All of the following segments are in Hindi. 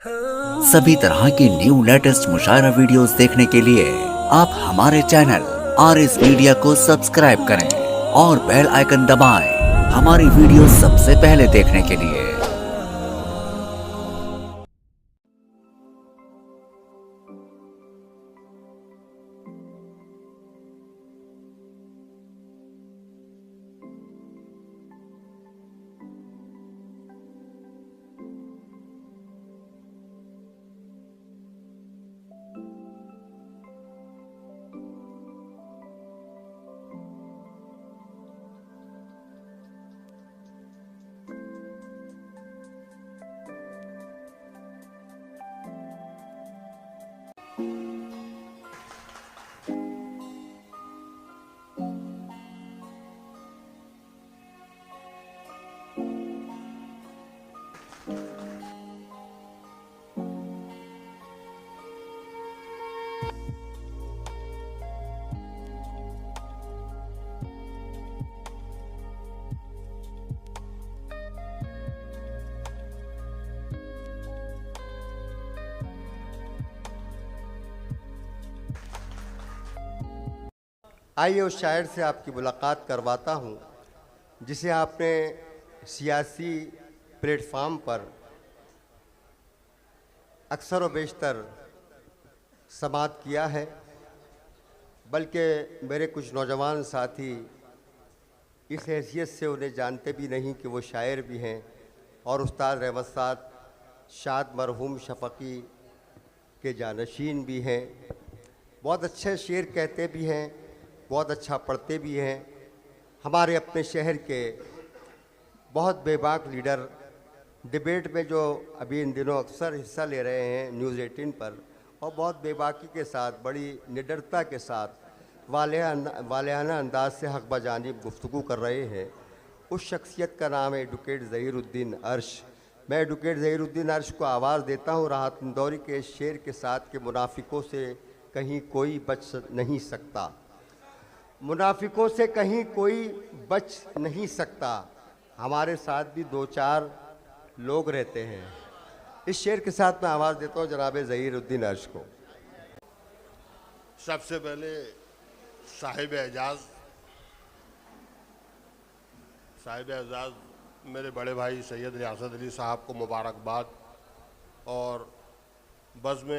सभी तरह की न्यू लेटेस्ट मुशायरा वीडियोस देखने के लिए आप हमारे चैनल RS मीडिया को सब्सक्राइब करें और बेल आइकन दबाएं हमारी वीडियो सबसे पहले देखने के लिए। आइए उस शायर से आपकी मुलाकात करवाता हूँ जिसे आपने सियासी प्लेटफार्म पर अक्सर व बेशतर समाअत किया है, बल्कि मेरे कुछ नौजवान साथी इस हैसियत से उन्हें जानते भी नहीं कि वो शायर भी हैं और उस्ताद रहमत साद शाद मरहूम शफ़की के जानशीन भी हैं। बहुत अच्छे शेर कहते भी हैं, बहुत अच्छा पढ़ते भी हैं। हमारे अपने शहर के बहुत बेबाक लीडर डिबेट में जो अभी इन दिनों अक्सर हिस्सा ले रहे हैं न्यूज़ 18 पर, और बहुत बेबाकी के साथ, बड़ी निडरता के साथ वालियाना अंदाज से हक़ बजानिब गुफ्तगू कर रहे हैं, उस शख्सियत का नाम है एडवोकेट ज़हीरुद्दीन अर्श। मैं एडवोकेट ज़हीरुद्दीन अर्श को आवाज़ देता हूँ राहत इंदौरी के शेर के साथ कि मुनाफिकों से कहीं कोई बच नहीं सकता, मुनाफिकों से कहीं कोई बच नहीं सकता। हमारे साथ भी दो चार लोग रहते हैं। इस शेर के साथ मैं आवाज़ देता हूँ जनाब ज़हीरुद्दीन अर्श को। सबसे पहले साहिब एजाज़ मेरे बड़े भाई सैयद रियासत अली साहब को मुबारकबाद, और बज़्म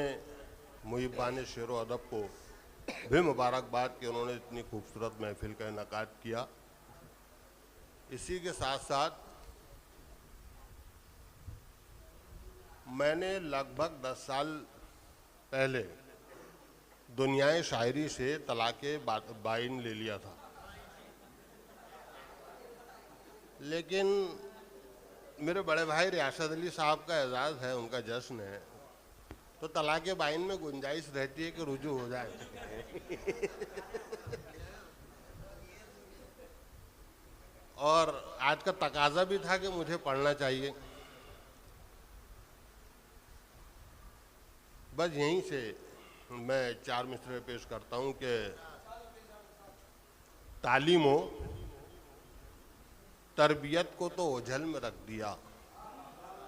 मुहिब्बान शेर व अदब को भी मुबारकबाद कि उन्होंने इतनी खूबसूरत महफिल का इनेकाद किया। इसी के साथ साथ मैंने लगभग 10 साल पहले दुनियाए शायरी से तलाक़े बाइन ले लिया था, लेकिन मेरे बड़े भाई रियासत अली साहब का एजाज़ है, उनका जश्न है, तो तलाक़े बाइन में गुंजाइश रहती है कि रुजू हो जाए। और आज का तकाजा भी था कि मुझे पढ़ना चाहिए। बस यहीं से मैं 4 मिसरे पेश करता हूं कि तालीमो तरबियत को तो ओझल में रख दिया,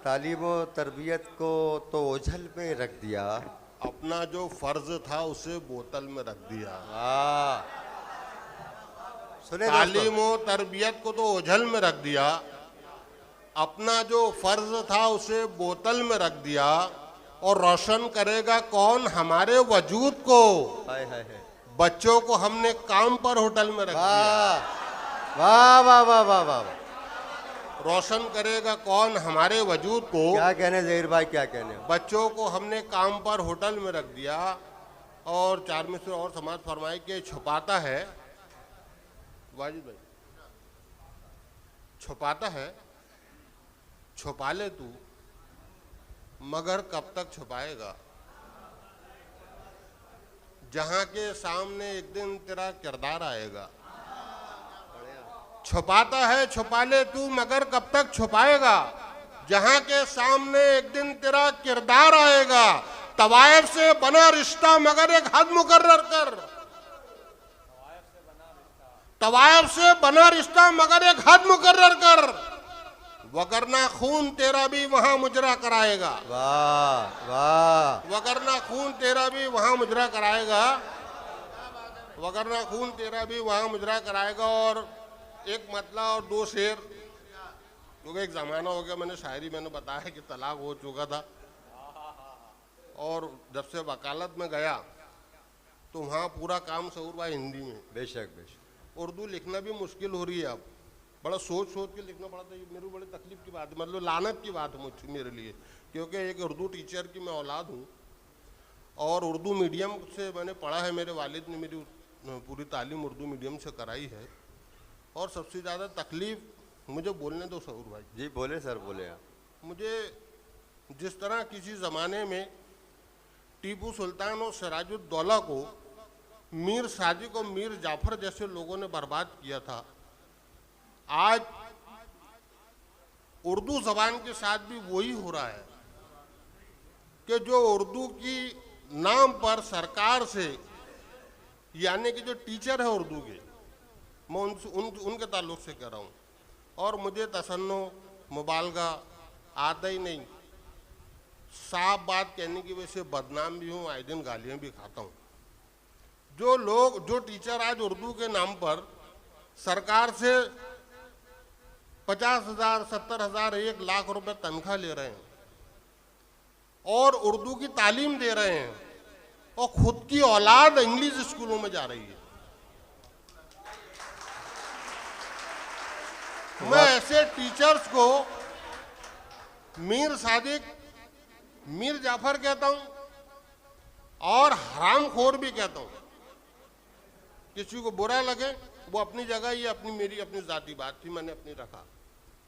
तालीम व तरबियत को तो ओझल में रख दिया, अपना जो फ़र्ज था उसे बोतल में रख दिया। सुने तालीम व तरबियत को तो ओझल में रख दिया, अपना जो फ़र्ज था उसे बोतल में रख दिया, और रोशन करेगा कौन हमारे वजूद को। हाय हाय हाय। बच्चों को हमने काम पर होटल में रख दिया। वाह वाह वाह वाह वाह। रोशन करेगा कौन हमारे वजूद को। क्या कहने ज़हीर भाई, क्या कहने। बच्चों को हमने काम पर होटल में रख दिया। और 4 मिसरे और समाज फरमाए कि छुपाता है वाजिद भाई, छुपाता है छुपा ले तू, मगर कब तक छुपाएगा। जहां के सामने एक दिन तेरा किरदार आएगा। छुपाता है छुपा ले तू, मगर कब तक छुपाएगा। जहां के सामने एक दिन तेरा किरदार आएगा। तवायफ से बना रिश्ता मगर एक हद मुकर्रर कर, तवायफ से बना रिश्ता मगर एक हद मुकर्रर कर। वगरना खून तेरा भी वहां मुजरा कराएगा, वाह वाह, वगरना खून तेरा भी वहां मुजरा कराएगा, वगरना खून तेरा भी वहां मुजरा कराएगा। और एक मतला और दो शेर, क्योंकि एक ज़माना हो गया मैंने बताया कि तलाक हो चुका था, और जब से वकालत में गया तो वहाँ पूरा काम सऊर भाई हिंदी में। बेशक बेशक। उर्दू लिखना भी मुश्किल हो रही है अब, बड़ा सोच के लिखना पड़ता है। ये मेरे बड़ी तकलीफ की बात है, मतलब लानत की बात है मेरे लिए, क्योंकि एक उर्दू टीचर की मैं औलाद हूँ और उर्दू मीडियम से मैंने पढ़ा है। मेरे वालिद ने मेरी पूरी तालीम उर्दू मीडियम से कराई है। और सबसे ज़्यादा तकलीफ़ मुझे बोलने दो सऊर भाई। जी बोले सर, बोले आप। मुझे जिस तरह किसी ज़माने में टीपू सुल्तान और सिराजुद्दौला को मीर सादिक और मीर जाफर जैसे लोगों ने बर्बाद किया था, आज उर्दू ज़बान के साथ भी वही हो रहा है कि जो उर्दू की नाम पर सरकार से, यानी कि जो टीचर है उर्दू के, मैं उनके ताल्लुक से कह रहा हूँ, और मुझे तसन्नो मुबालगा आता ही नहीं। साफ बात कहने की वजह से बदनाम भी हूँ, आए दिन गालियाँ भी खाता हूँ। जो टीचर आज उर्दू के नाम पर सरकार से 50,000, 70,000, 1 लाख रुपए तनख्वाह ले रहे हैं और उर्दू की तालीम दे रहे हैं, और खुद की औलाद इंग्लिश स्कूलों में जा रही है, मैं ऐसे टीचर्स को मीर सादिक, मीर जाफर कहता हूं और हरामखोर भी कहता हूं। किसी को बुरा लगे वो अपनी जगह, ये मेरी अपनी जाती बात थी, मैंने अपनी रखा।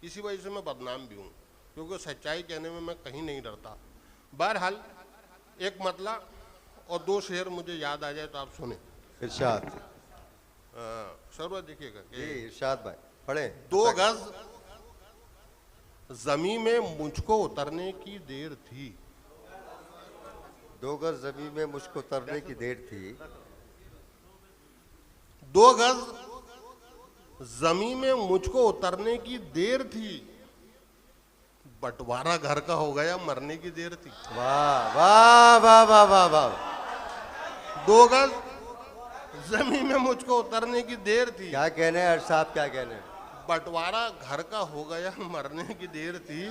इसी वजह से मैं बदनाम भी हूं, क्योंकि सच्चाई कहने में मैं कहीं नहीं डरता। बहरहाल एक मतला और 2 शेर मुझे याद आ जाए तो आप सुने। इरशाद। सर्व देखिएगा जी इरशाद भाई, पढ़े। 2 गज जमीन में मुझको उतरने की देर थी, 2 गज जमीन में मुझको उतरने की देर थी, 2 गज जमीन में मुझको उतरने की देर थी, बंटवारा घर का हो गया मरने की देर थी। वाह वाह वाह वाह वाह वाह। 2 गज जमीन में मुझको उतरने की देर थी, क्या कहने हैं साहब, क्या कहने हैं? बंटवारा घर का हो गया मरने की देर थी।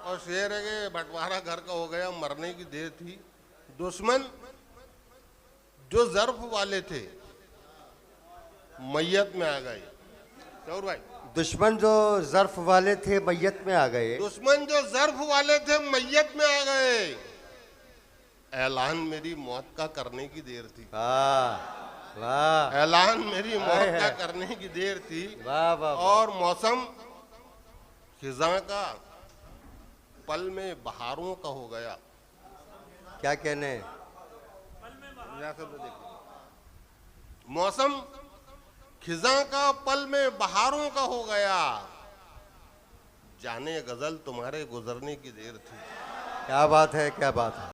और शेर है कि बंटवारा घर का हो गया मरने की देर थी। दुश्मन जो ज़र्फ वाले थे मैयत में आ गए। चौर भाई, दुश्मन जो ज़र्फ वाले थे मैयत में आ गए, दुश्मन जो ज़र्फ वाले थे मैयत में आ गए, ऐलान मेरी मौत का करने की देर थी। वाह वाह, ऐलान मेरी मौत का करने की देर थी। वाह वाह। और मौसम खिज़ां का पल में बहारों का हो गया। क्या कहने हैं? मौसम खिज़ां का पल में बहारों का हो गया, जाने गजल तुम्हारे गुजरने की देर थी। क्या बात है, क्या बात है।